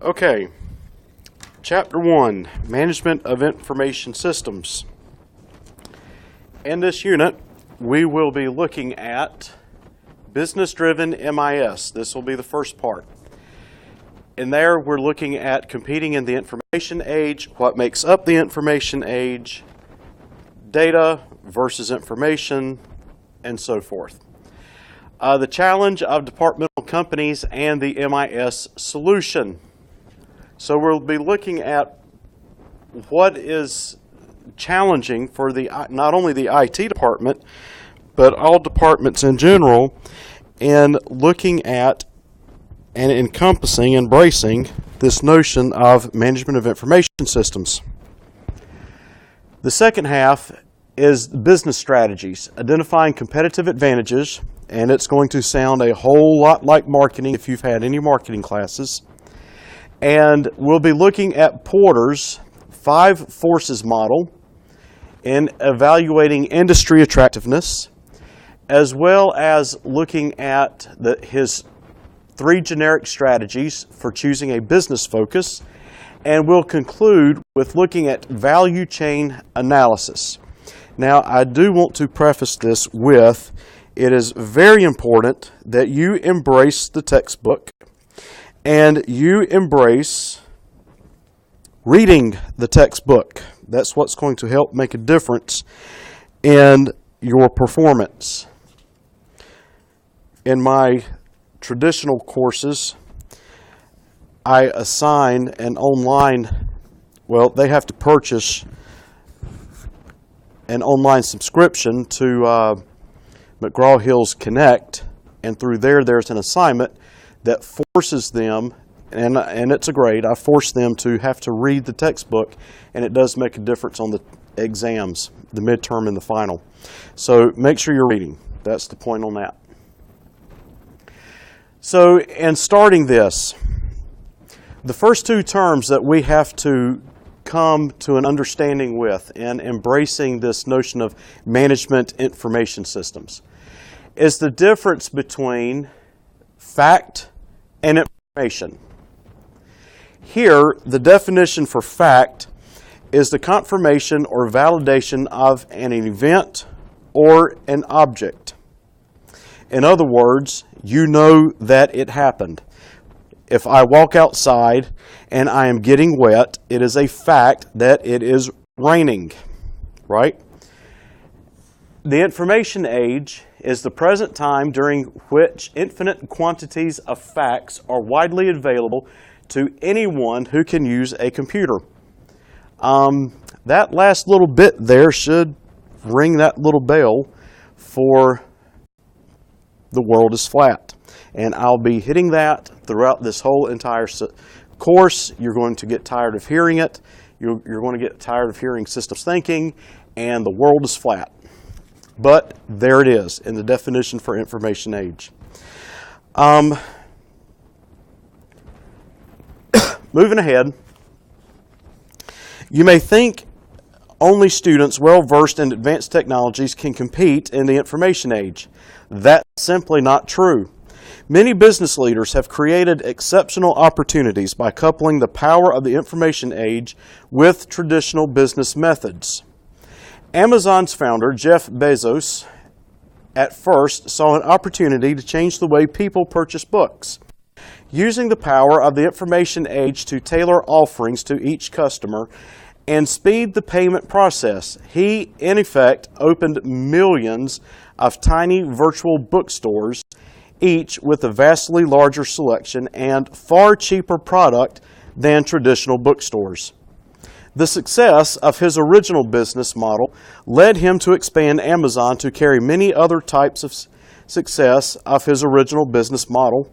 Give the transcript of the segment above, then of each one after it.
Okay, Chapter 1, Management of Information Systems. In this unit, we will be looking at business-driven MIS. This will be the first part. In there, we're looking at competing in the information age, what makes up the information age, data versus information, and so forth. The challenge of departmental companies and the MIS solution. So we'll be looking at what is challenging for not only the IT department, but all departments in general, and looking at and encompassing, embracing this notion of management of information systems. The second half is business strategies, identifying competitive advantages, and it's going to sound a whole lot like marketing if you've had any marketing classes. And we'll be looking at Porter's 5 forces model in evaluating industry attractiveness, as well as looking at his 3 generic strategies for choosing a business focus. And we'll conclude with looking at value chain analysis. Now, I do want to preface this with, it is very important that you embrace the textbook and you embrace reading the textbook. That's what's going to help make a difference in your performance. In my traditional courses, I assign an online, they have to purchase an online subscription to McGraw-Hill's Connect, and through there's an assignment that forces them, and it's a grade, I force them to have to read the textbook, and it does make a difference on the exams, the midterm and the final. So make sure you're reading. That's the point on that. So in starting this, the first 2 terms that we have to come to an understanding with in embracing this notion of management information systems is the difference between fact and information. Here, the definition for fact is the confirmation or validation of an event or an object. In other words, you know that it happened. If I walk outside and I am getting wet, it is a fact that it is raining, right? The information age is the present time during which infinite quantities of facts are widely available to anyone who can use a computer. That last little bit there should ring that little bell for the world is flat. And I'll be hitting that throughout this whole entire course. You're going to get tired of hearing it. You're going to get tired of hearing systems thinking, and the world is flat. But there it is in the definition for information age. Moving ahead, you may think only students well-versed in advanced technologies can compete in the information age. That's simply not true. Many business leaders have created exceptional opportunities by coupling the power of the information age with traditional business methods. Amazon's founder, Jeff Bezos, at first saw an opportunity to change the way people purchase books. Using the power of the information age to tailor offerings to each customer and speed the payment process, he, in effect, opened millions of tiny virtual bookstores, each with a vastly larger selection and far cheaper product than traditional bookstores. The success of his original business model led him to expand Amazon to carry many other types of success of his original business model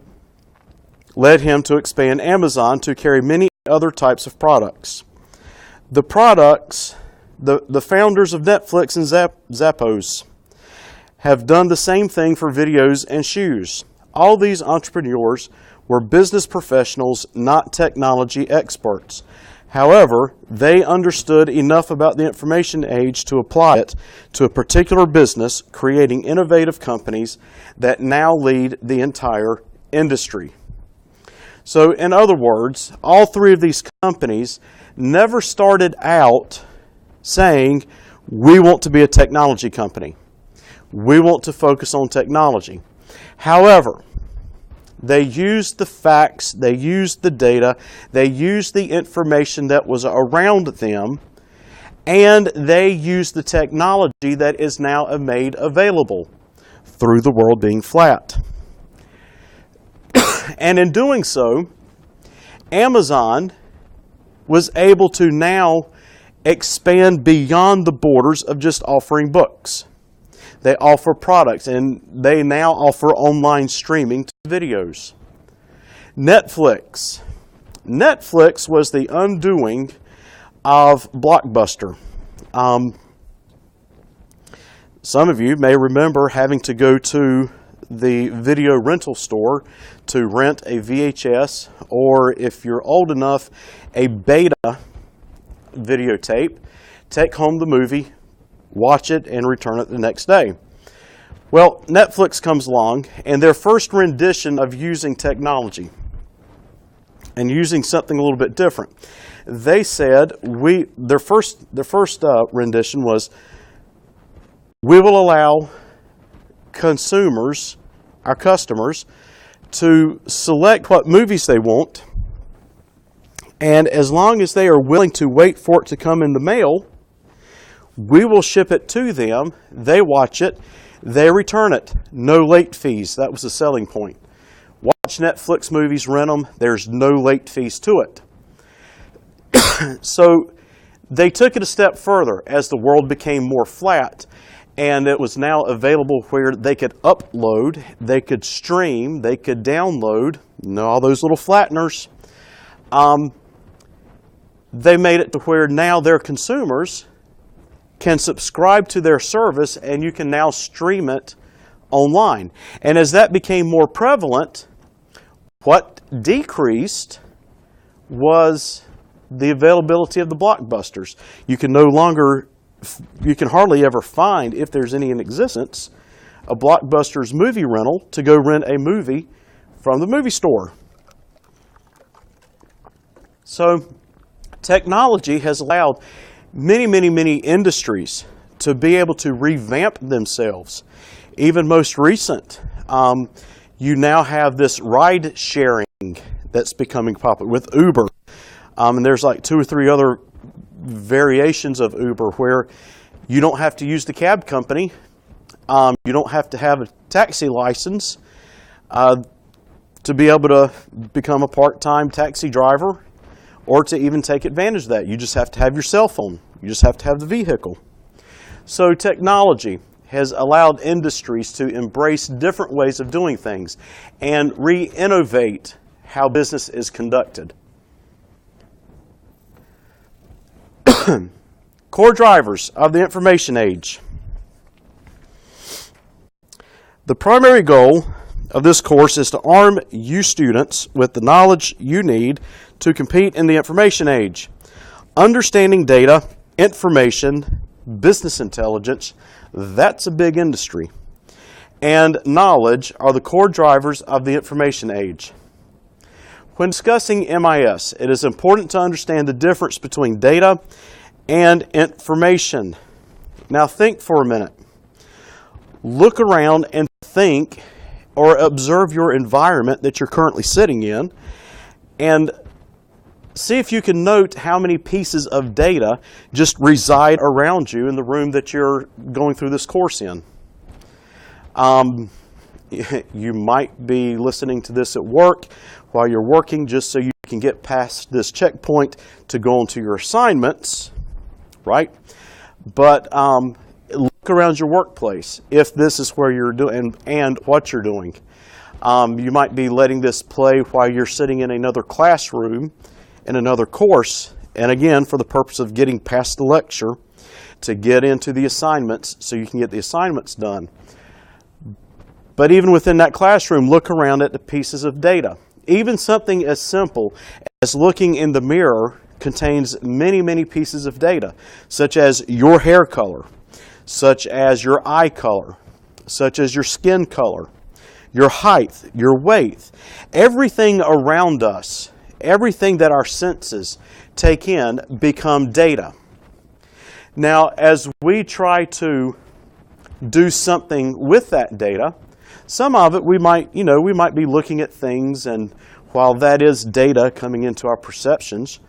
led him to expand Amazon to carry many other types of products. The products, the founders of Netflix and Zappos have done the same thing for videos and shoes. All these entrepreneurs were business professionals, not technology experts. However, they understood enough about the information age to apply it to a particular business, creating innovative companies that now lead the entire industry. So in other words, all three of these companies never started out saying, we want to be a technology company. We want to focus on technology. However, they used the facts, they used the data, they used the information that was around them, and they used the technology that is now made available through the world being flat. And in doing so, Amazon was able to now expand beyond the borders of just offering books. They offer products, and they now offer online streaming to videos. Netflix. Netflix was the undoing of Blockbuster. Some of you may remember having to go to the video rental store to rent a VHS, or if you're old enough, a beta videotape, take home the movie, watch it, and return it the next day. Well, Netflix comes along, and their first rendition of using technology and using something a little bit different. They said, their first rendition was, we will allow consumers, our customers, to select what movies they want, and as long as they are willing to wait for it to come in the mail, we will ship it to them, they watch it, they return it. No late fees. That was the selling point. Watch Netflix movies, rent them, there's no late fees to it. So they took it a step further as the world became more flat, and it was now available where they could upload, they could stream, they could download, all those little flatteners. They made it to where now their consumers can subscribe to their service, and you can now stream it online. And as that became more prevalent, what decreased was the availability of the blockbusters. You can hardly ever find, if there's any in existence, a Blockbuster's movie rental to go rent a movie from the movie store. So technology has allowed many industries to be able to revamp themselves. Even most recent, you now have this ride sharing that's becoming popular with Uber. And there's like 2 or 3 other variations of Uber where you don't have to use the cab company. You don't have to have a taxi license to be able to become a part-time taxi driver, or to even take advantage of that. You just have to have your cell phone. You just have to have the vehicle. So technology has allowed industries to embrace different ways of doing things and re-innovate how business is conducted. Core drivers of the information age. The primary goal of this course is to arm you students with the knowledge you need to compete in the information age. Understanding data, information, business intelligence, that's a big industry. And knowledge are the core drivers of the information age. When discussing MIS, it is important to understand the difference between data and information. Now think for a minute. Look around and think or observe your environment that you're currently sitting in, and see if you can note how many pieces of data just reside around you in the room that you're going through this course in. You might be listening to this at work while you're working, just so you can get past this checkpoint to go on to your assignments, right? But look around your workplace if this is where you're doing and what you're doing. You might be letting this play while you're sitting in another classroom in another course, and again, for the purpose of getting past the lecture to get into the assignments so you can get the assignments done. But even within that classroom, look around at the pieces of data. Even something as simple as looking in the mirror contains many pieces of data, such as your hair color, such as your eye color, such as your skin color, your height, your weight, everything around us, everything that our senses take in become data. Now, as we try to do something with that data, some of it we might be looking at things, and while that is data coming into our perceptions,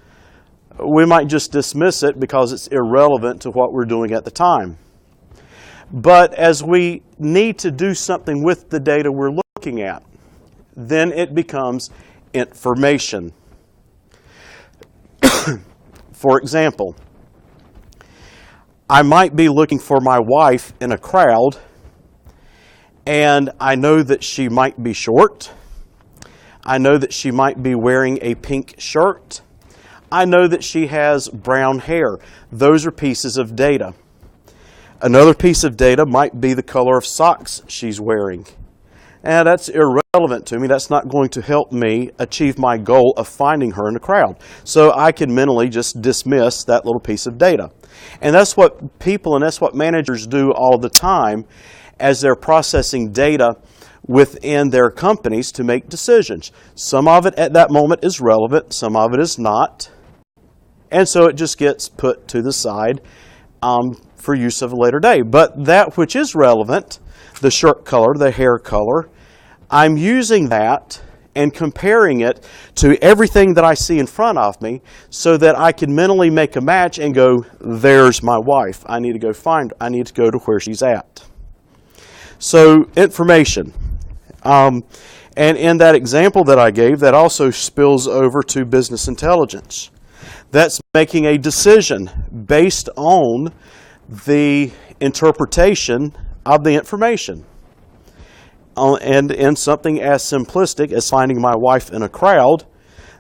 we might just dismiss it because it's irrelevant to what we're doing at the time. But as we need to do something with the data we're looking at, then it becomes information. For example, I might be looking for my wife in a crowd, and I know that she might be short. I know that she might be wearing a pink shirt. I know that she has brown hair. Those are pieces of data. Another piece of data might be the color of socks she's wearing. And that's irrelevant to me. That's not going to help me achieve my goal of finding her in a crowd. So I can mentally just dismiss that little piece of data. And that's what people and that's what managers do all the time as they're processing data within their companies to make decisions. Some of it at that moment is relevant, some of it is not. And so it just gets put to the side for use of a later day. But that which is relevant, the shirt color, the hair color, I'm using that and comparing it to everything that I see in front of me so that I can mentally make a match and go, there's my wife. I need to go find her. I need to go to where she's at. So information. And in that example that I gave, that also spills over to business intelligence. That's making a decision based on the interpretation of the information. And in something as simplistic as finding my wife in a crowd,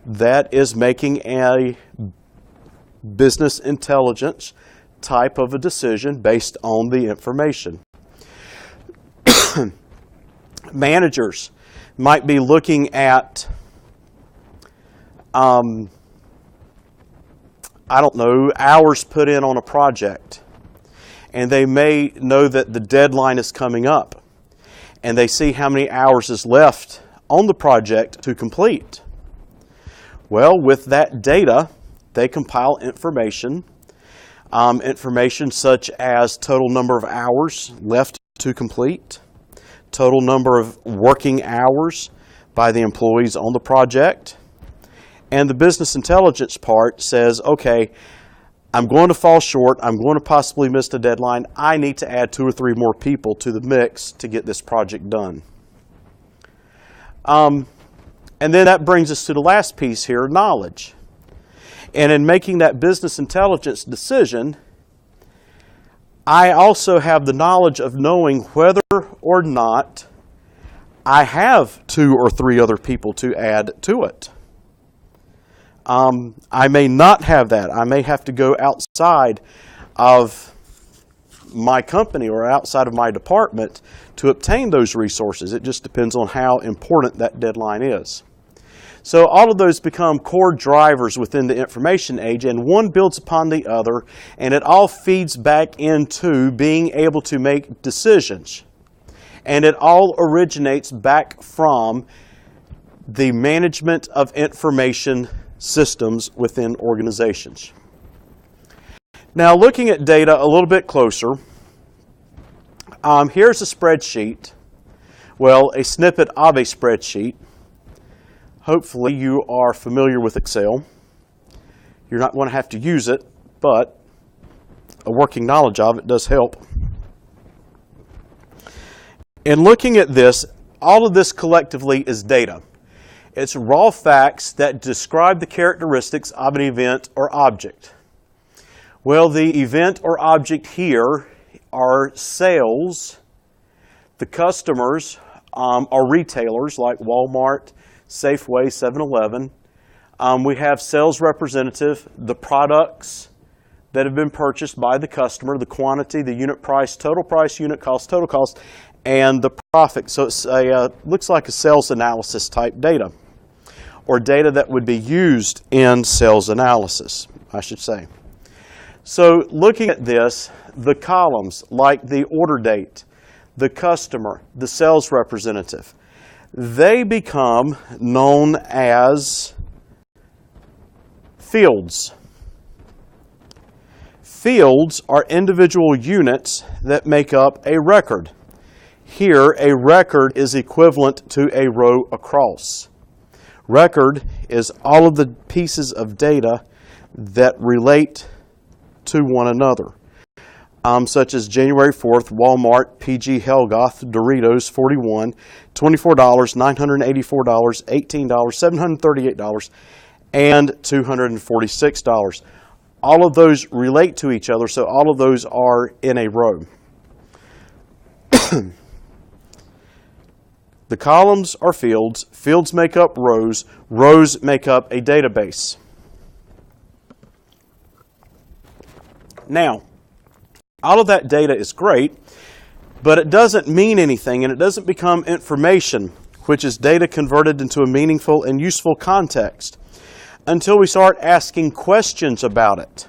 that is making a business intelligence type of a decision based on the information. Managers might be looking at, hours put in on a project. And they may know that the deadline is coming up. And they see how many hours is left on the project to complete. Well, with that data, they compile information. Information such as total number of hours left to complete, total number of working hours by the employees on the project. And the business intelligence part says, okay, I'm going to fall short. I'm going to possibly miss the deadline. I need to add 2 or 3 more people to the mix to get this project done. And then that brings us to the last piece here, knowledge. And in making that business intelligence decision, I also have the knowledge of knowing whether or not I have 2 or 3 other people to add to it. I may not have that. I may have to go outside of my company or outside of my department to obtain those resources. It just depends on how important that deadline is. So all of those become core drivers within the information age, and one builds upon the other, and it all feeds back into being able to make decisions. And it all originates back from the management of information systems within organizations. Now, looking at data a little bit closer, here's a spreadsheet, well, a snippet of a spreadsheet. Hopefully you are familiar with Excel. You're not going to have to use it, but a working knowledge of it does help. In looking at this, all of this collectively is data. It's raw facts that describe the characteristics of an event or object. Well, the event or object here are sales. The customers are retailers like Walmart, Safeway, 7-Eleven. We have sales representative, the products that have been purchased by the customer, the quantity, the unit price, unit cost, total cost, and the profit. So it's looks like a sales analysis type data, or data that would be used in sales analysis, I should say. So looking at this, the columns like the order date, the customer, the sales representative, they become known as fields. Fields are individual units that make up a record. Here, a record is equivalent to a row across. Record is all of the pieces of data that relate to one another, such as January 4th, Walmart, PG Helgoth, Doritos, 41, $24, $984, $18, $738, and $246. All of those relate to each other, so all of those are in a row. The columns are fields, fields make up rows, rows make up a database. Now, all of that data is great, but it doesn't mean anything and it doesn't become information, which is data converted into a meaningful and useful context, until we start asking questions about it.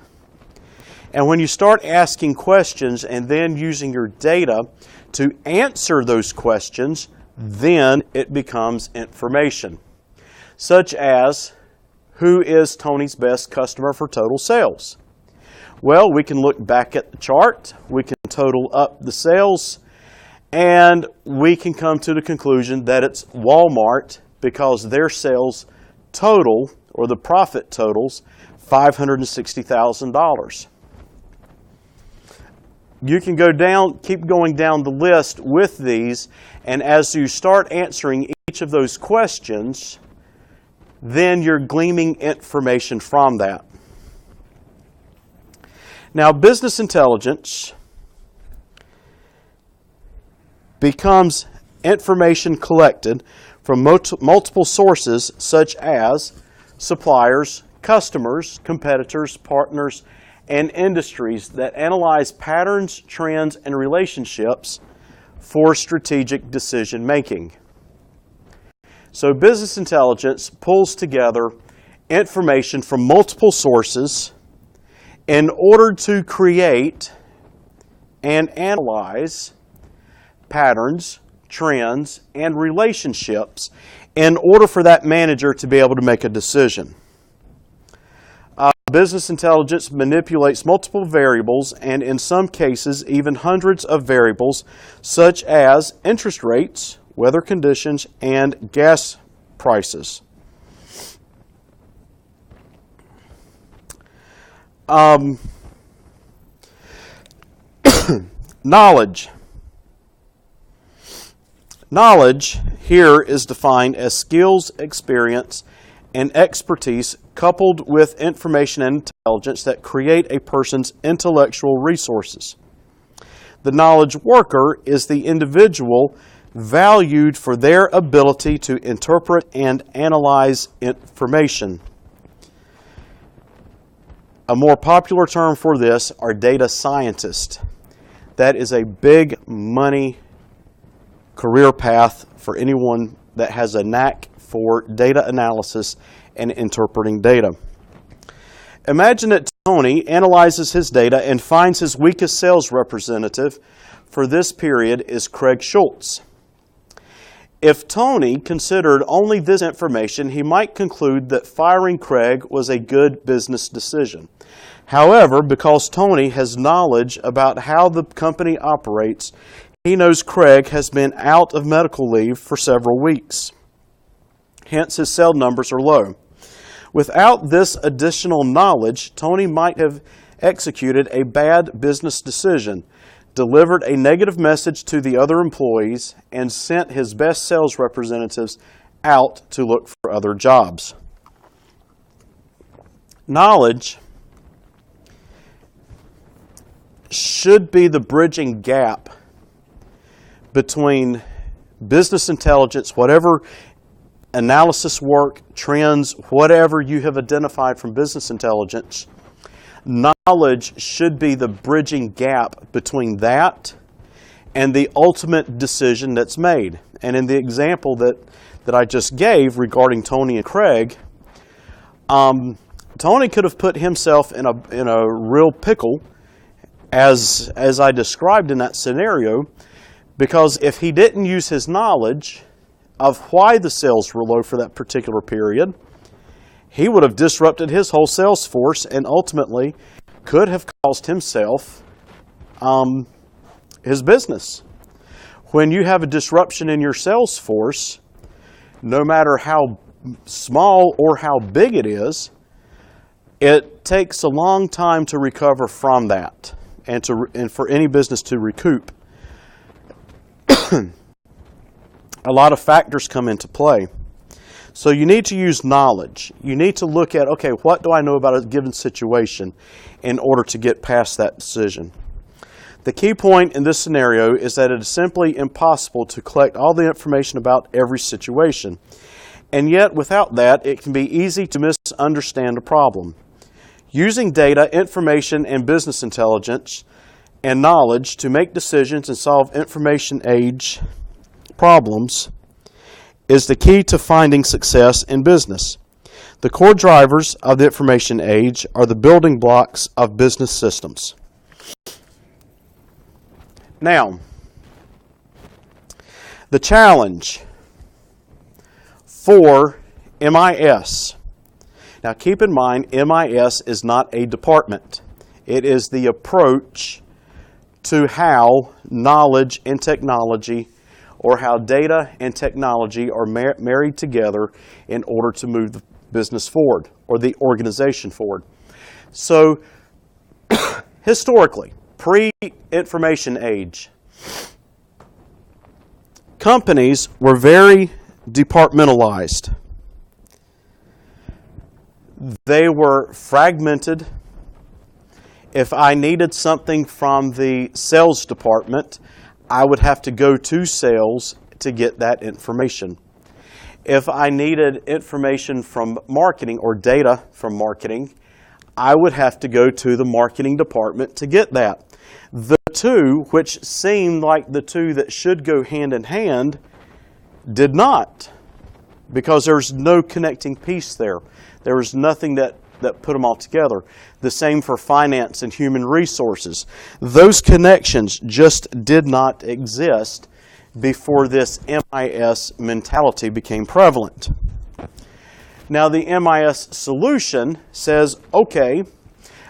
And when you start asking questions and then using your data to answer those questions, then it becomes information. Such as, who is Tony's best customer for total sales? Well, we can look back at the chart, we can total up the sales, and we can come to the conclusion that it's Walmart because their sales total, or the profit totals, $560,000. You can go down, keep going down the list with these, and as you start answering each of those questions, then you're gleaming information from that. Now, business intelligence becomes information collected from multiple sources such as suppliers, customers, competitors, partners, and industries that analyze patterns, trends, and relationships for strategic decision making. So business intelligence pulls together information from multiple sources in order to create and analyze patterns, trends, and relationships in order for that manager to be able to make a decision. Business intelligence manipulates multiple variables and in some cases even hundreds of variables such as interest rates, weather conditions, and gas prices. Knowledge. Knowledge here is defined as skills, experience, and expertise coupled with information and intelligence that create a person's intellectual resources. The knowledge worker is the individual valued for their ability to interpret and analyze information. A more popular term for this are data scientists. That is a big money career path for anyone that has a knack for data analysis and interpreting data. Imagine that Tony analyzes his data and finds his weakest sales representative for this period is Craig Schultz. If Tony considered only this information, he might conclude that firing Craig was a good business decision. However, because Tony has knowledge about how the company operates, he knows Craig has been out of medical leave for several weeks. Hence, his sales numbers are low. Without this additional knowledge, Tony might have executed a bad business decision, delivered a negative message to the other employees, and sent his best sales representatives out to look for other jobs. Knowledge should be the bridging gap between business intelligence, whatever analysis work, trends, whatever you have identified from business intelligence. Knowledge should be the bridging gap between that and the ultimate decision that's made. And in the example that I just gave regarding Tony and Craig, Tony could have put himself in a real pickle as I described in that scenario, because if he didn't use his knowledge of why the sales were low for that particular period, he would have disrupted his whole sales force and ultimately could have caused himself his business. When you have a disruption in your sales force, no matter how small or how big it is, it takes a long time to recover from that and for any business to recoup. A lot of factors come into play. So you need to use knowledge. You need to look at, okay, what do I know about a given situation in order to get past that decision? The key point in this scenario is that it is simply impossible to collect all the information about every situation. And yet, without that, it can be easy to misunderstand a problem. Using data, information, and business intelligence and knowledge to make decisions and solve information age problems is the key to finding success in business. The core drivers of the information age are the building blocks of business systems. Now, the challenge for MIS. Now keep in mind, MIS is not a department. It is the approach to how knowledge and technology, or how data and technology are married together in order to move the business forward or the organization forward. So, historically, pre-information age, companies were very departmentalized. They were fragmented. If I needed something from the sales department, I would have to go to sales to get that information. If I needed information from marketing or data from marketing, I would have to go to the marketing department to get that. The two, which seemed like the two that should go hand in hand, did not, because there's no connecting piece there. There was nothing that put them all together. The same for finance and human resources. Those connections just did not exist before this MIS mentality became prevalent. Now the MIS solution says, okay,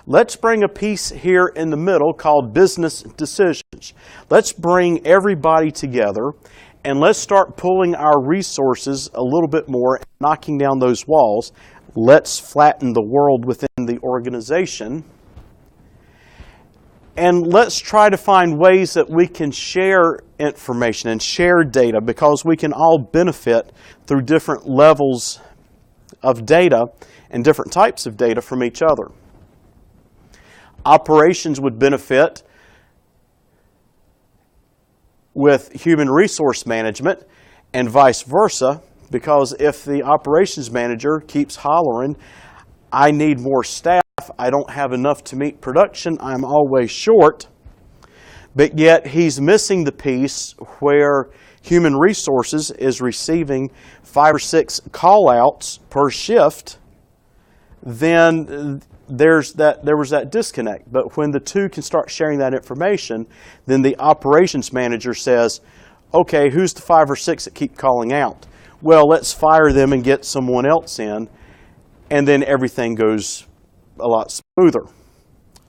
let's bring a piece here in the middle called business decisions. Let's bring everybody together and let's start pulling our resources a little bit more, knocking down those walls. Let's flatten the world within the organization. And let's try to find ways that we can share information and share data, because we can all benefit through different levels of data and different types of data from each other. Operations would benefit with human resource management and vice versa, because if the operations manager keeps hollering, I need more staff, I don't have enough to meet production, I'm always short, but yet he's missing the piece where human resources is receiving 5 or 6 call-outs per shift, then there was that disconnect. But when the two can start sharing that information, then the operations manager says, okay, who's the 5 or 6 that keep calling out? Well, let's fire them and get someone else in, and then everything goes a lot smoother.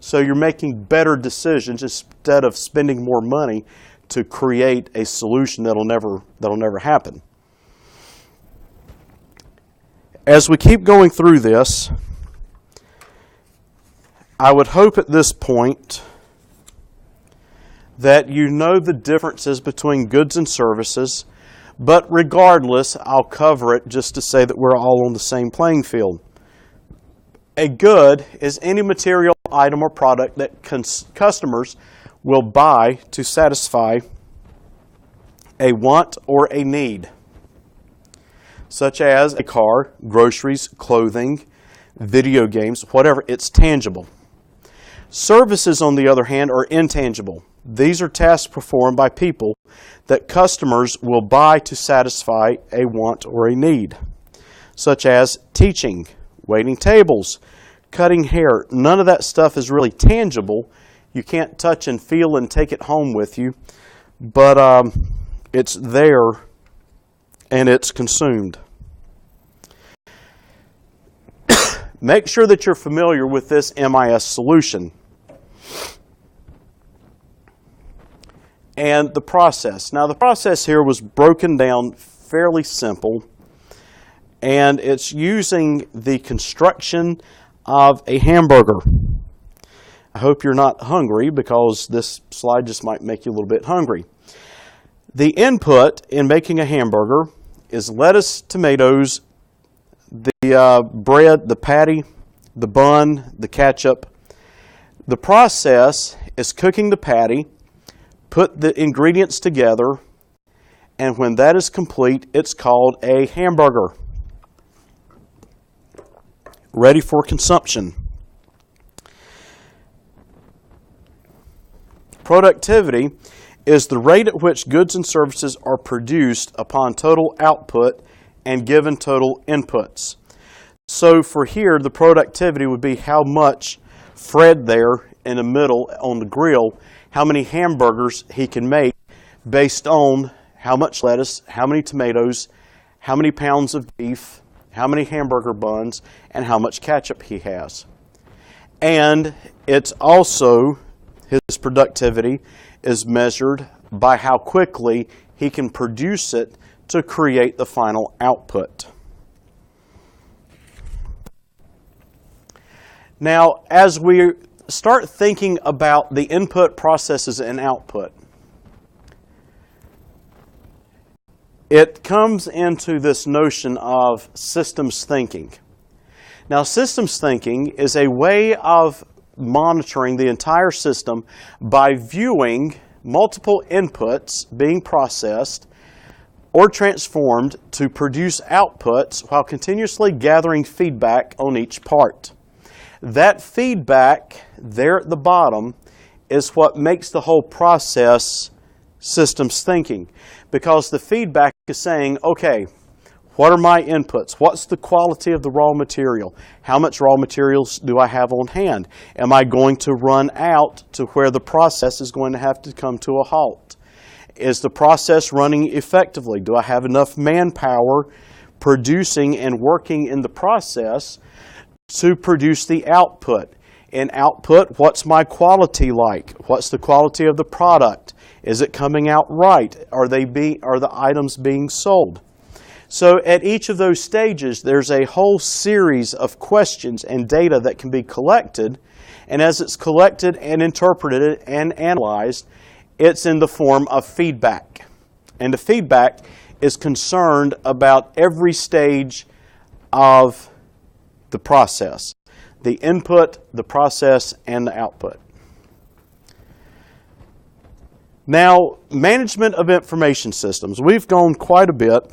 So you're making better decisions instead of spending more money to create a solution that'll never happen. As we keep going through this, I would hope at this point that you know the differences between goods and services. But regardless, I'll cover it just to say that we're all on the same playing field. A good is any material, item, or product that customers will buy to satisfy a want or a need, such as a car, groceries, clothing, video games, whatever. It's tangible. Services, on the other hand, are intangible. These are tasks performed by people that customers will buy to satisfy a want or a need, such as teaching, waiting tables, cutting hair. None of that stuff is really tangible. You can't touch and feel and take it home with you, but it's there and it's consumed. Make sure that you're familiar with this MIS solution and the process. Now, the process here was broken down fairly simple, and it's using the construction of a hamburger. I hope you're not hungry, because this slide just might make you a little bit hungry. The input in making a hamburger is lettuce, tomatoes, the bread, the patty, the bun, the ketchup. The process is cooking the patty, put the ingredients together, and when that is complete, it's called a hamburger, ready for consumption. Productivity is the rate at which goods and services are produced upon total output and given total inputs. So for here, the productivity would be how much Fred there in the middle on the grill, how many hamburgers he can make based on how much lettuce, how many tomatoes, how many pounds of beef, how many hamburger buns, and how much ketchup he has. And it's also, his productivity is measured by how quickly he can produce it to create the final output. Now, as we start thinking about the input, processes, and output, it comes into this notion of systems thinking. Now, systems thinking is a way of monitoring the entire system by viewing multiple inputs being processed or transformed to produce outputs while continuously gathering feedback on each part. That feedback there at the bottom is what makes the whole process systems thinking, because the feedback is saying, okay, what are my inputs? What's the quality of the raw material? How much raw materials do I have on hand? Am I going to run out to where the process is going to have to come to a halt? Is the process running effectively? Do I have enough manpower producing and working in the process to produce the output? In output, what's my quality like? What's the quality of the product? Is it coming out right? Are the items being sold? So at each of those stages, there's a whole series of questions and data that can be collected, and as it's collected and interpreted and analyzed, it's in the form of feedback. And the feedback is concerned about every stage of the process: the input, the process, and the output. Now, management of information systems. We've gone quite a bit,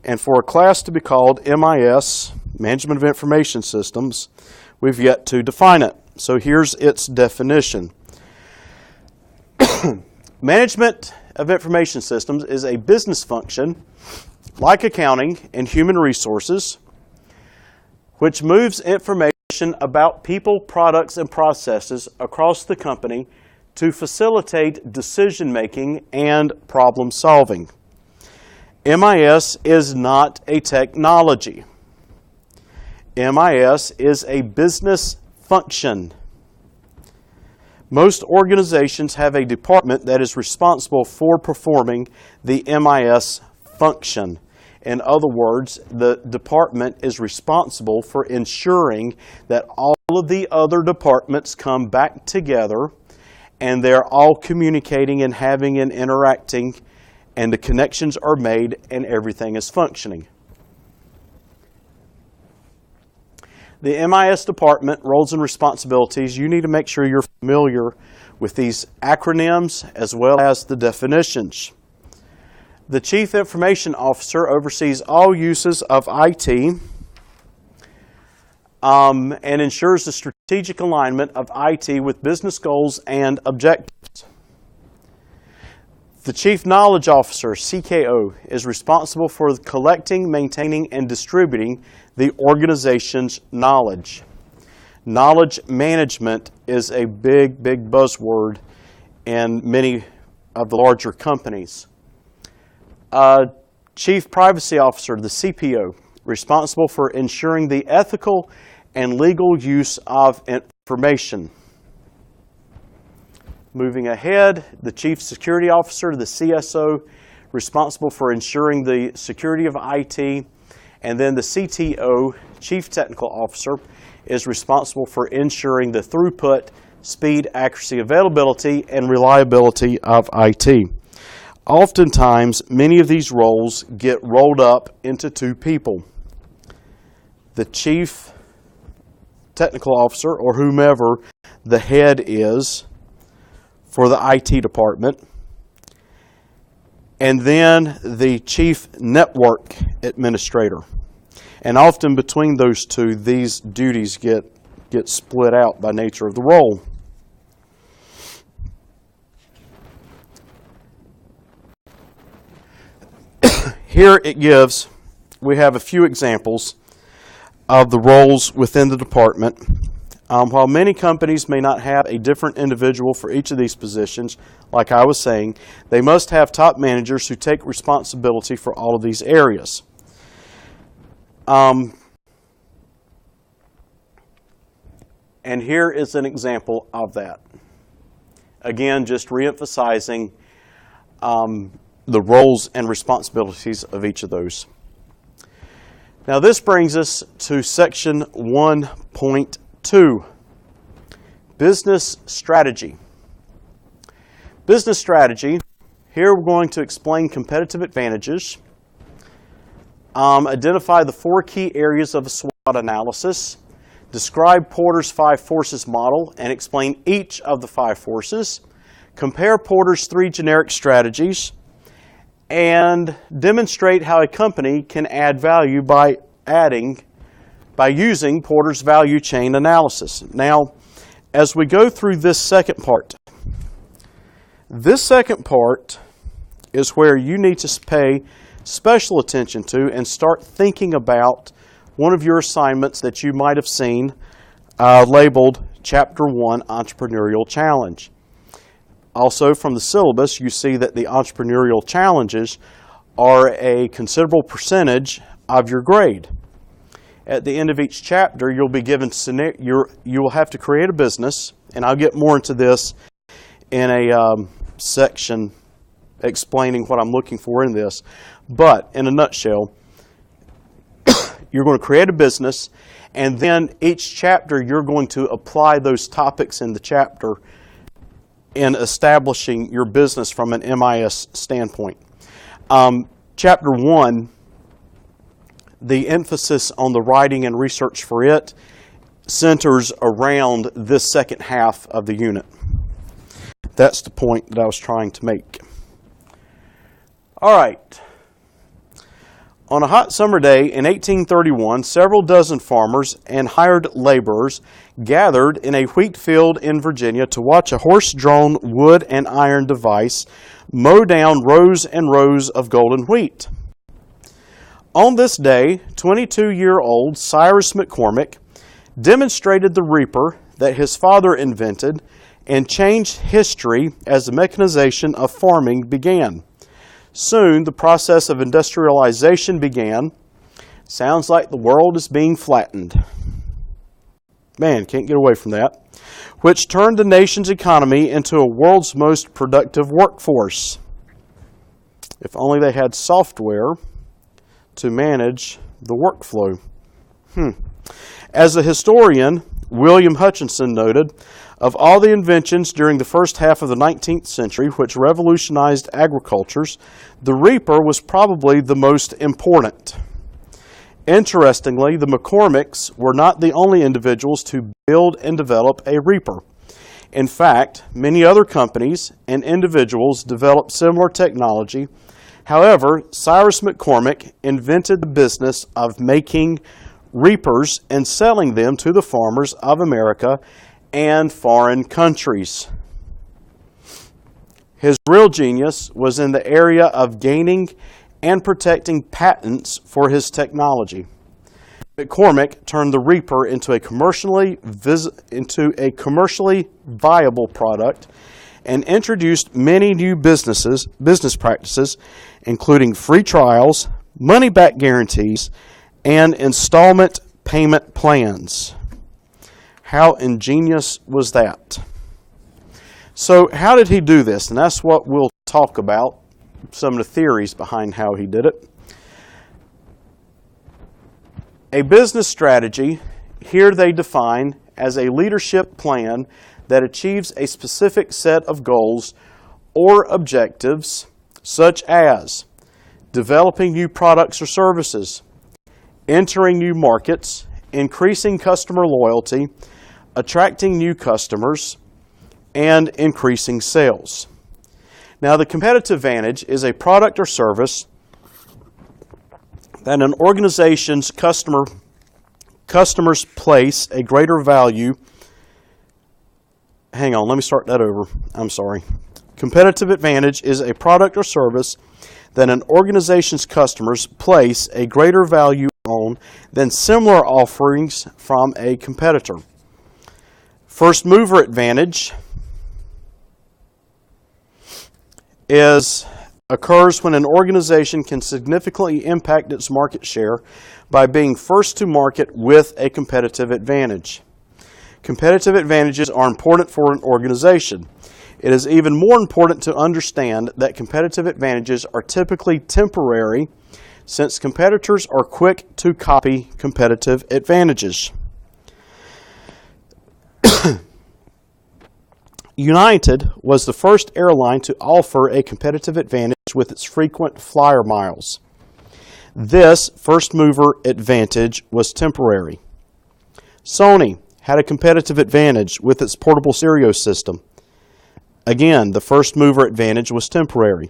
and for a class to be called MIS, Management of Information Systems, we've yet to define it. So here's its definition. Management of Information Systems is a business function, like accounting and human resources, which moves information about people, products, and processes across the company to facilitate decision-making and problem-solving. MIS is not a technology. MIS is a business function. Most organizations have a department that is responsible for performing the MIS function. In other words, the department is responsible for ensuring that all of the other departments come back together and they're all communicating and having and interacting, and the connections are made and everything is functioning. The MIS department, roles and responsibilities, you need to make sure you're familiar with these acronyms as well as the definitions. The Chief Information Officer oversees all uses of IT and ensures the strategic alignment of IT with business goals and objectives. The Chief Knowledge Officer, CKO, is responsible for collecting, maintaining, and distributing the organization's knowledge. Knowledge management is a big, big buzzword in many of the larger companies. Chief Privacy Officer, the CPO, responsible for ensuring the ethical and legal use of information. Moving ahead, the Chief Security Officer, the CSO, responsible for ensuring the security of IT, and then the CTO, Chief Technical Officer, is responsible for ensuring the throughput, speed, accuracy, availability, and reliability of IT. Oftentimes, many of these roles get rolled up into two people. The Chief Technical Officer, or whomever the head is for the IT department, and then the Chief Network Administrator. And often between those two, these duties get split out by nature of the role. Here we have a few examples of the roles within the department. While many companies may not have a different individual for each of these positions, like I was saying, they must have top managers who take responsibility for all of these areas. And here is an example of that. Again, just reemphasizing the roles and responsibilities of each of those. Now this brings us to section 1.2, business strategy. Business strategy, here we're going to explain competitive advantages, identify the 4 key areas of a SWOT analysis, describe Porter's 5 forces model and explain each of the 5 forces, compare Porter's 3 generic strategies, and demonstrate how a company can add value by using Porter's value chain analysis. Now, as we go through this second part is where you need to pay special attention to and start thinking about one of your assignments that you might have seen labeled Chapter 1 Entrepreneurial Challenge. Also from the syllabus, you see that the entrepreneurial challenges are a considerable percentage of your grade. At the end of each chapter, you'll be given you will have to create a business, and I'll get more into this in a section explaining what I'm looking for in this. But in a nutshell, you're going to create a business, and then each chapter you're going to apply those topics in the chapter in establishing your business from an MIS standpoint. Chapter 1, the emphasis on the writing and research for it centers around this second half of the unit. That's the point that I was trying to make. All right. On a hot summer day in 1831, several dozen farmers and hired laborers gathered in a wheat field in Virginia to watch a horse-drawn wood and iron device mow down rows and rows of golden wheat. On this day, 22-year-old Cyrus McCormick demonstrated the reaper that his father invented and changed history as the mechanization of farming began. Soon, the process of industrialization began. Sounds like the world is being flattened. Man, can't get away from that. Which turned the nation's economy into a world's most productive workforce. If only they had software to manage the workflow. As a historian, William Hutchinson noted, of all the inventions during the first half of the 19th century which revolutionized agriculture, the reaper was probably the most important. Interestingly, the McCormicks were not the only individuals to build and develop a reaper. In fact, many other companies and individuals developed similar technology. However, Cyrus McCormick invented the business of making reapers and selling them to the farmers of America and foreign countries. His real genius was in the area of gaining and protecting patents for his technology. McCormick turned the reaper into a commercially viable product and introduced many new business practices, including free trials, money-back guarantees, and installment payment plans. How ingenious was that? So how did he do this? And that's what we'll talk about, some of the theories behind how he did it. A business strategy, here they define as a leadership plan that achieves a specific set of goals or objectives, such as developing new products or services, entering new markets, increasing customer loyalty, attracting new customers, and increasing sales. Now, the competitive advantage is a product or service that an organization's customers place a greater value. Hang on, let me start that over. I'm sorry. Competitive advantage is a product or service that an organization's customers place a greater value on than similar offerings from a competitor. First mover advantage occurs when an organization can significantly impact its market share by being first to market with a competitive advantage. Competitive advantages are important for an organization. It is even more important to understand that competitive advantages are typically temporary, since competitors are quick to copy competitive advantages. United was the first airline to offer a competitive advantage with its frequent flyer miles. This first mover advantage was temporary. Sony had a competitive advantage with its portable stereo system. Again, the first mover advantage was temporary.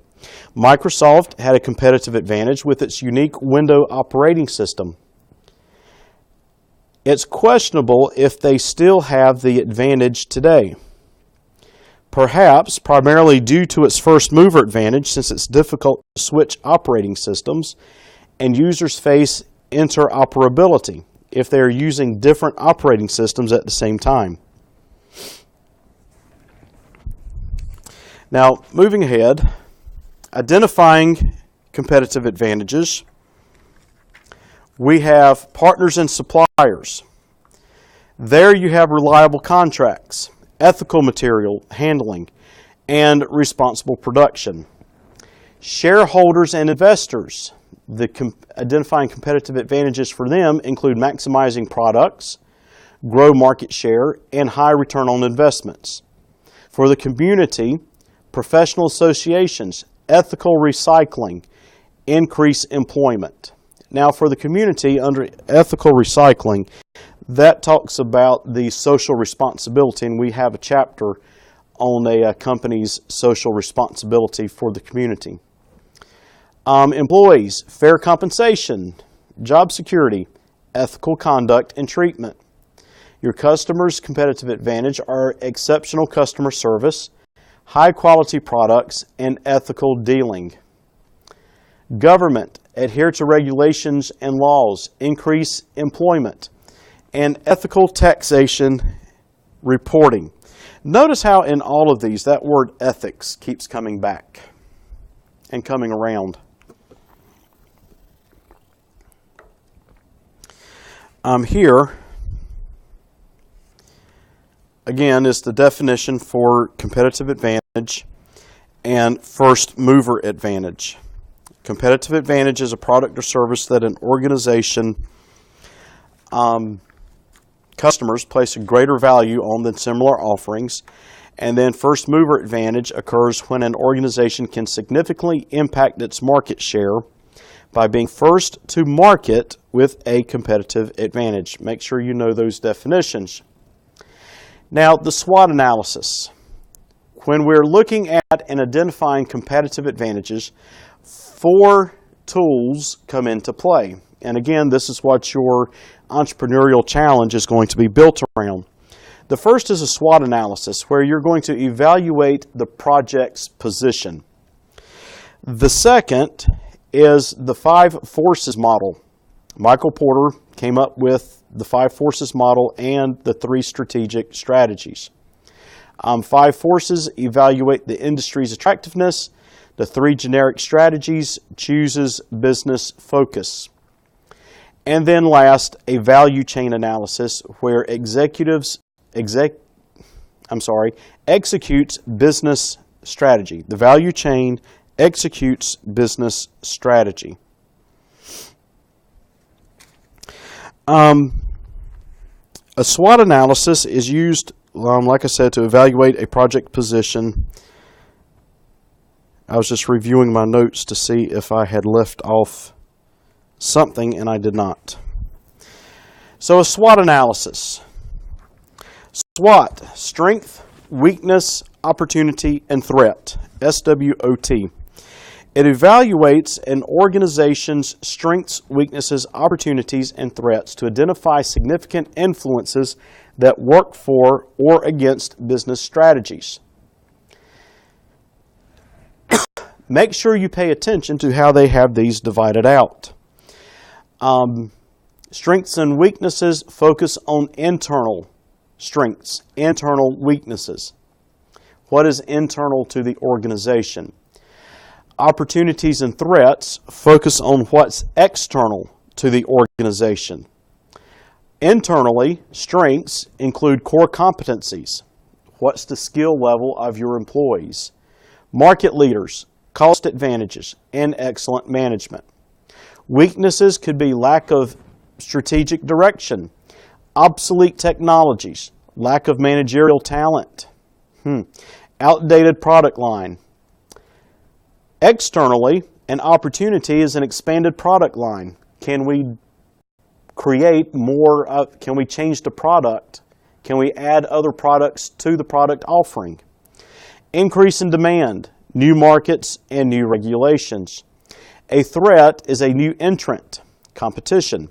Microsoft had a competitive advantage with its unique Windows operating system. It's questionable if they still have the advantage today. Perhaps primarily due to its first mover advantage, since it's difficult to switch operating systems and users face interoperability if they are using different operating systems at the same time. Now, moving ahead, identifying competitive advantages. We have partners and suppliers. There you have reliable contracts, ethical material handling, and responsible production. Shareholders and investors. Identifying competitive advantages for them include maximizing products, grow market share, and high return on investments. For the community, professional associations, ethical recycling, increase employment. Now, for the community, under ethical recycling, that talks about the social responsibility, and we have a chapter on a company's social responsibility for the community. Employees, fair compensation, job security, ethical conduct and treatment. Your customers' competitive advantage are exceptional customer service, high quality products, and ethical dealing. Government, adhere to regulations and laws, increase employment, and ethical taxation reporting. Notice how in all of these, that word ethics keeps coming back and coming around. Here, again, is the definition for competitive advantage and first mover advantage. Competitive advantage is a product or service that an organization customers place a greater value on than similar offerings. And then first mover advantage occurs when an organization can significantly impact its market share by being first to market with a competitive advantage. Make sure you know those definitions. Now, the SWOT analysis. When we're looking at and identifying competitive advantages, 4 tools come into play. And again, this is what your entrepreneurial challenge is going to be built around. The first is a SWOT analysis, where you're going to evaluate the project's position. The second is the 5 forces model. Michael Porter came up with the 5 forces model and the 3 strategic strategies. 5 forces: evaluate the industry's attractiveness. The 3 generic strategies: chooses business focus. And then last, a value chain analysis where executes business strategy. The value chain executes business strategy. A SWOT analysis is used, like I said, to evaluate a project position. I was just reviewing my notes to see if I had left off something, and I did not. So a SWOT analysis. SWOT, strength, weakness, opportunity, and threat. SWOT. It evaluates an organization's strengths, weaknesses, opportunities, and threats to identify significant influences that work for or against business strategies. Make sure you pay attention to how they have these divided out. Strengths and weaknesses focus on internal strengths, internal weaknesses. What is internal to the organization? Opportunities and threats focus on what's external to the organization. Internally, strengths include core competencies. What's the skill level of your employees? Market leaders, cost advantages, and excellent management. Weaknesses could be lack of strategic direction, obsolete technologies, lack of managerial talent, outdated product line. Externally, an opportunity is an expanded product line. Can we create more? Can we change the product? Can we add other products to the product offering? Increase in demand, new markets, and new regulations. A threat is a new entrant, competition.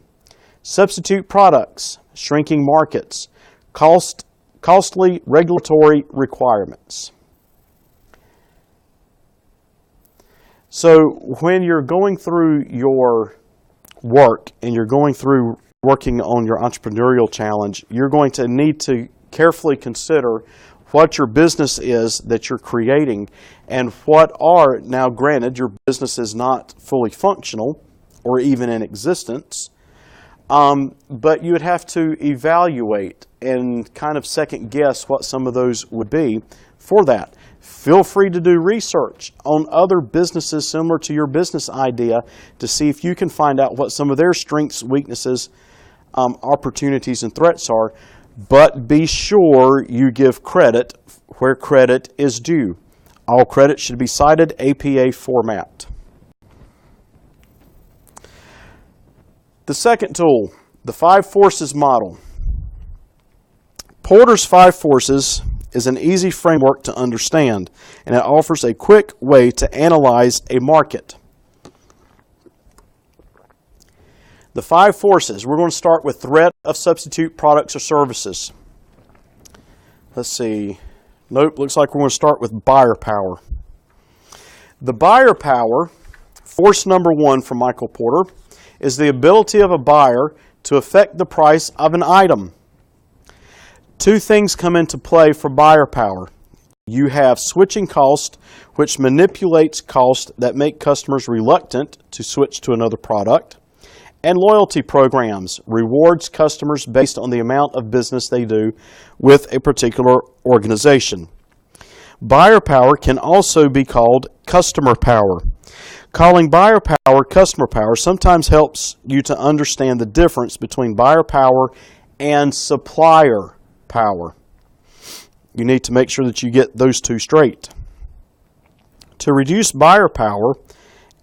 Substitute products, shrinking markets, costly regulatory requirements. So when you're going through your work and you're going through working on your entrepreneurial challenge, you're going to need to carefully consider what your business is that you're creating and what are, now granted, your business is not fully functional or even in existence, but you would have to evaluate and kind of second guess what some of those would be for that. Feel free to do research on other businesses similar to your business idea to see if you can find out what some of their strengths, weaknesses, opportunities, and threats are. But be sure you give credit where credit is due. All credit should be cited APA format. The second tool, the 5 forces model. Porter's 5 forces is an easy framework to understand, and it offers a quick way to analyze a market. The 5 forces, we're going to start with threat of substitute products or services. Let's see. Nope, looks like we're going to start with buyer power. The buyer power, force number 1 from Michael Porter, is the ability of a buyer to affect the price of an item. 2 things come into play for buyer power. You have switching cost, which manipulates costs that make customers reluctant to switch to another product, and loyalty programs rewards customers based on the amount of business they do with a particular organization. Buyer power can also be called customer power. Calling buyer power customer power sometimes helps you to understand the difference between buyer power and supplier power. You need to make sure that you get those 2 straight. To reduce buyer power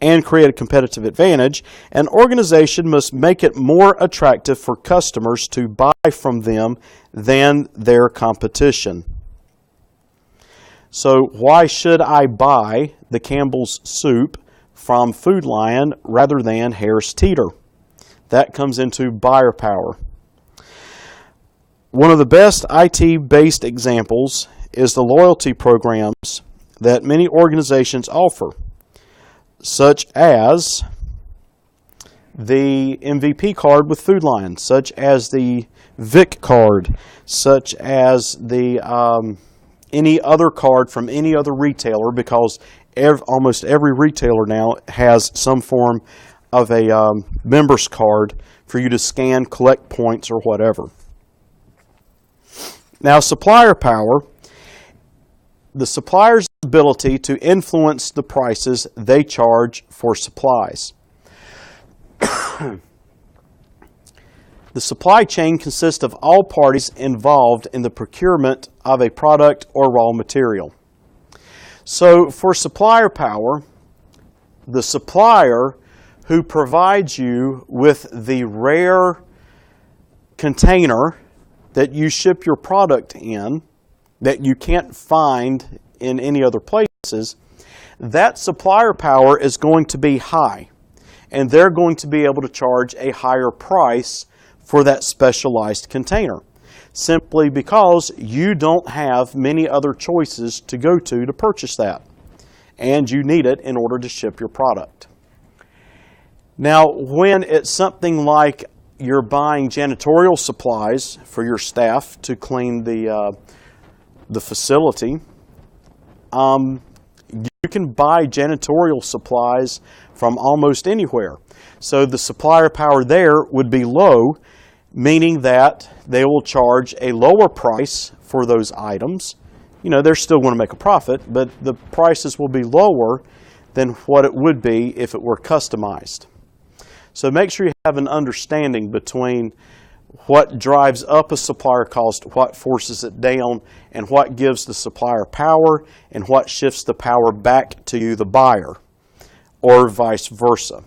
and create a competitive advantage, an organization must make it more attractive for customers to buy from them than their competition. So why should I buy the Campbell's soup from Food Lion rather than Harris Teeter? That comes into buyer power. One of the best IT-based examples is the loyalty programs that many organizations offer, such as the MVP card with Food Lion, such as the Vic card, such as the any other card from any other retailer, because almost every retailer now has some form of a member's card for you to scan, collect points, or whatever. Now, supplier power, the supplier's ability to influence the prices they charge for supplies. The supply chain consists of all parties involved in the procurement of a product or raw material. So for supplier power, the supplier who provides you with the rare container that you ship your product in, that you can't find in any other places, that supplier power is going to be high. And they're going to be able to charge a higher price for that specialized container, simply because you don't have many other choices to go to purchase that, and you need it in order to ship your product. Now, when it's something like you're buying janitorial supplies for your staff to clean the facility, you can buy janitorial supplies from almost anywhere. So the supplier power there would be low, meaning that they will charge a lower price for those items. You know, they're still going to make a profit, but the prices will be lower than what it would be if it were customized. So make sure you have an understanding between what drives up a supplier cost, what forces it down, and what gives the supplier power, and what shifts the power back to you, the buyer, or vice versa,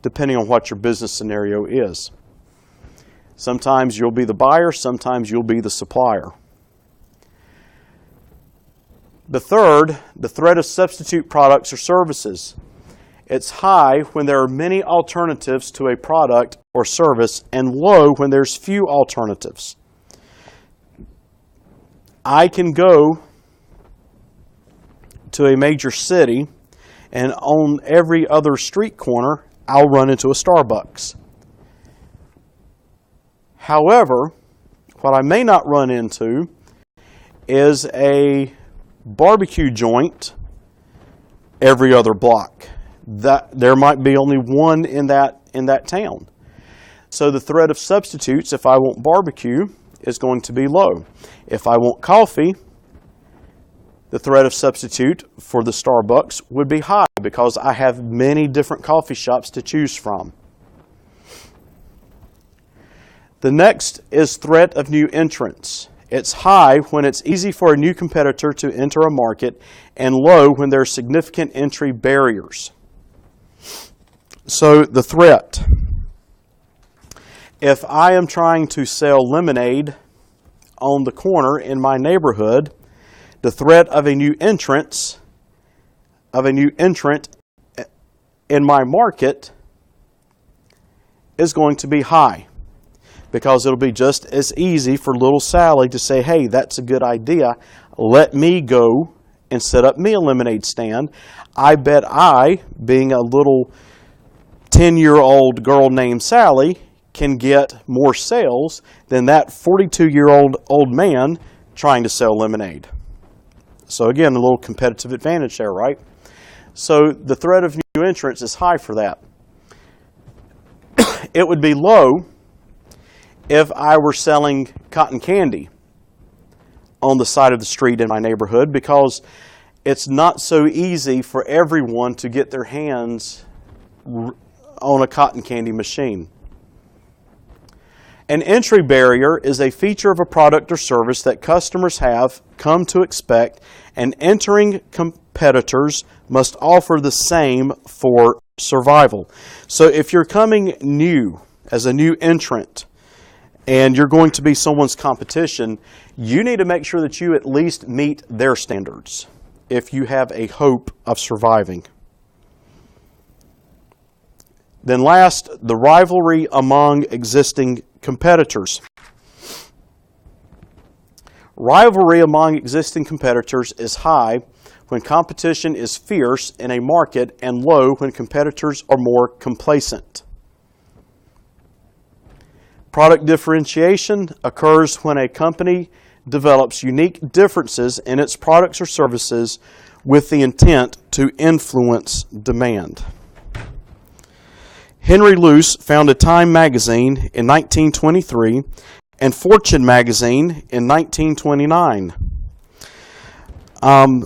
depending on what your business scenario is. Sometimes you'll be the buyer, sometimes you'll be the supplier. The third, the threat of substitute products or services. It's high when there are many alternatives to a product or service, and low when there's few alternatives. I can go to a major city, and on every other street corner, I'll run into a Starbucks. However, what I may not run into is a barbecue joint every other block. There might be only one in that town. So the threat of substitutes, if I want barbecue, is going to be low. If I want coffee, the threat of substitute for the Starbucks would be high, because I have many different coffee shops to choose from. The next is threat of new entrants. It's high when it's easy for a new competitor to enter a market, and low when there are significant entry barriers. So the threat. If I am trying to sell lemonade on the corner in my neighborhood, the threat of a new entrant in my market is going to be high, because it'll be just as easy for little Sally to say, hey, that's a good idea. Let me go and set up me a lemonade stand. I bet I, being a little 10-year-old girl named Sally, can get more sales than that 42-year-old man trying to sell lemonade. So again, a little competitive advantage there, right? So the threat of new entrants is high for that. It would be low if I were selling cotton candy on the side of the street in my neighborhood, because it's not so easy for everyone to get their hands on a cotton candy machine. An entry barrier is a feature of a product or service that customers have come to expect, and entering competitors must offer the same for survival. So if you're coming new as a new entrant, and you're going to be someone's competition, you need to make sure that you at least meet their standards if you have a hope of surviving. Then last, the rivalry among existing competitors. Rivalry among existing competitors is high when competition is fierce in a market, and low when competitors are more complacent. Product differentiation occurs when a company develops unique differences in its products or services with the intent to influence demand. Henry Luce founded Time magazine in 1923 and Fortune magazine in 1929.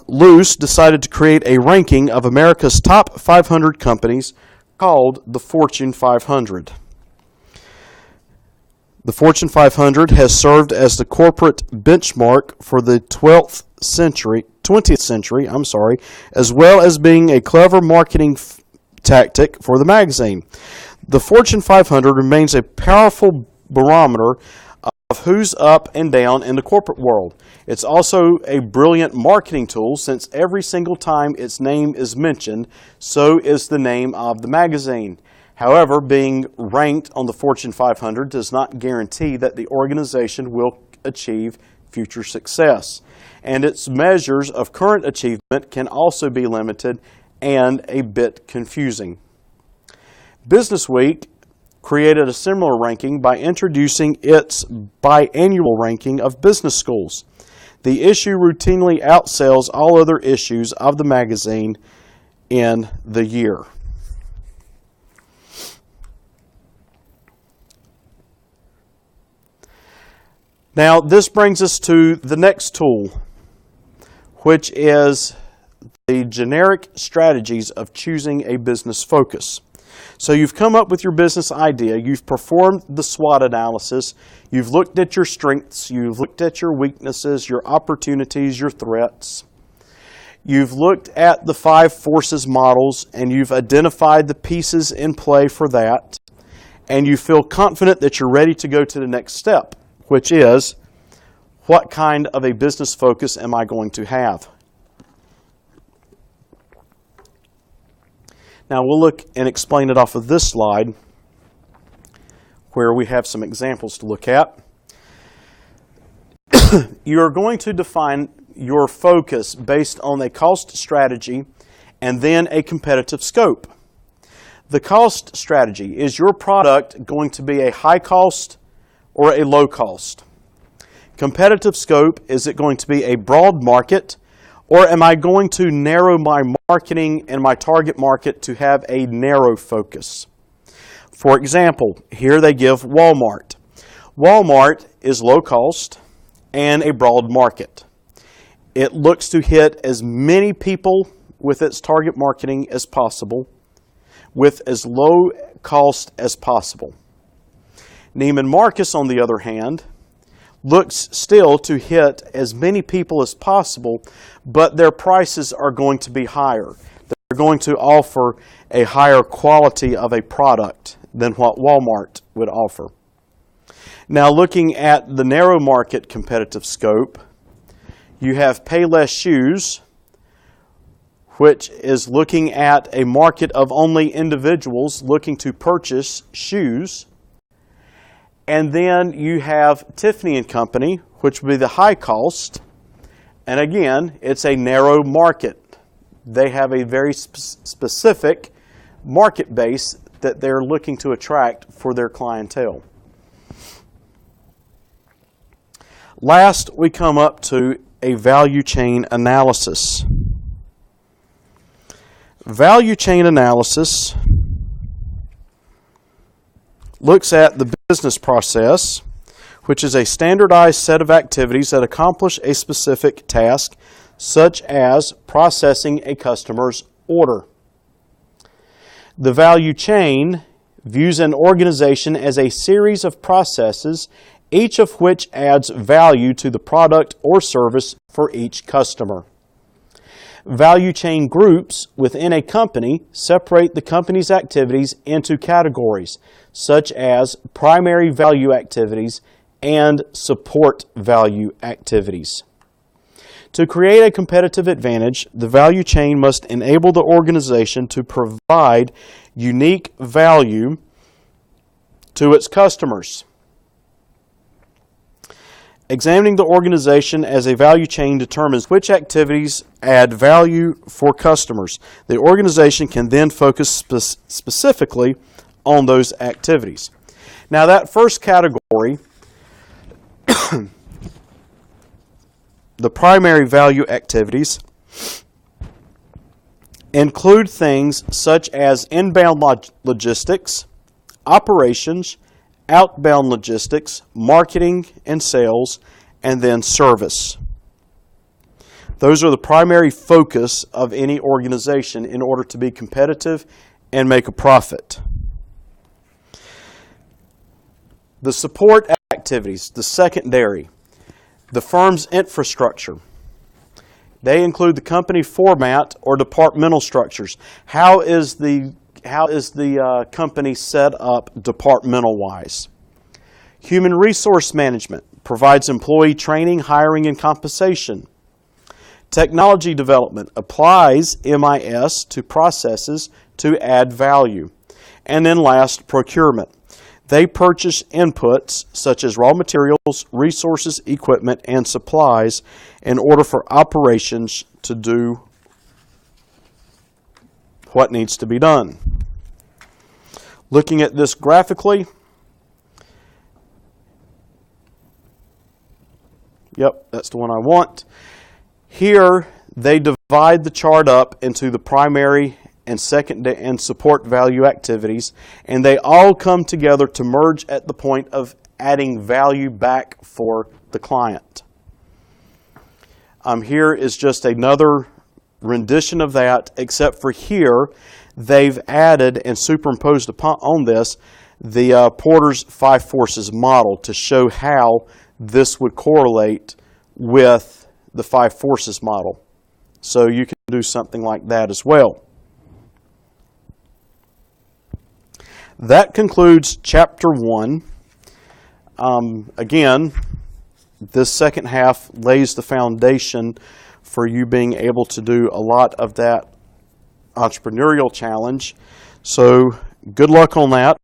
Luce decided to create a ranking of America's top 500 companies called the Fortune 500. The Fortune 500 has served as the corporate benchmark for the 20th century, as well as being a clever marketing tactic for the magazine. The Fortune 500 remains a powerful barometer of who's up and down in the corporate world. It's also a brilliant marketing tool since every single time its name is mentioned, so is the name of the magazine. However, being ranked on the Fortune 500 does not guarantee that the organization will achieve future success, and its measures of current achievement can also be limited and a bit confusing. Businessweek created a similar ranking by introducing its biannual ranking of business schools. The issue routinely outsells all other issues of the magazine in the year. Now, this brings us to the next tool, which is the generic strategies of choosing a business focus. So you've come up with your business idea, you've performed the SWOT analysis, you've looked at your strengths, you've looked at your weaknesses, your opportunities, your threats. You've looked at the 5 forces models and you've identified the pieces in play for that, and you feel confident that you're ready to go to the next step, which is, what kind of a business focus am I going to have? Now we'll look and explain it off of this slide where we have some examples to look at. You're going to define your focus based on a cost strategy and then a competitive scope. The cost strategy: is your product going to be a high cost or a low cost? Competitive scope: is it going to be a broad market, or am I going to narrow my marketing and my target market to have a narrow focus? For example, here they give Walmart. Walmart is low cost and a broad market. It looks to hit as many people with its target marketing as possible, with as low cost as possible. Neiman Marcus, on the other hand, looks still to hit as many people as possible, but their prices are going to be higher. They're going to offer a higher quality of a product than what Walmart would offer. Now, looking at the narrow market competitive scope, you have Payless Shoes, which is looking at a market of only individuals looking to purchase shoes. And then you have Tiffany & Company, which would be the high cost. And again, it's a narrow market. They have a very specific market base that they're looking to attract for their clientele. Last, we come up to a value chain analysis. Value chain analysis looks at the business process, which is a standardized set of activities that accomplish a specific task, such as processing a customer's order. The value chain views an organization as a series of processes, each of which adds value to the product or service for each customer. Value chain groups within a company separate the company's activities into categories, such as primary value activities and support value activities. To create a competitive advantage, the value chain must enable the organization to provide unique value to its customers. Examining the organization as a value chain determines which activities add value for customers. The organization can then focus specifically on those activities. Now, that first category the primary value activities include things such as inbound logistics, operations, outbound logistics, marketing and sales, and then service. Those are the primary focus of any organization in order to be competitive and make a profit. The support activities, the secondary, the firm's infrastructure. They include the company format or departmental structures. How is the company set up departmental-wise? Human resource management provides employee training, hiring, and compensation. Technology development applies MIS to processes to add value. And then last, procurement. They purchase inputs such as raw materials, resources, equipment, and supplies in order for operations to do what needs to be done. Looking at this graphically, yep, that's the one I want. Here, they divide the chart up into the primary and secondary and support value activities, and they all come together to merge at the point of adding value back for the client. Here is just another rendition of that, except for here, they've added and superimposed on this the Porter's Five Forces model to show how this would correlate with the Five Forces model. So you can do something like that as well. That concludes Chapter 1. Again, this second half lays the foundation for you being able to do a lot of that entrepreneurial challenge. So good luck on that.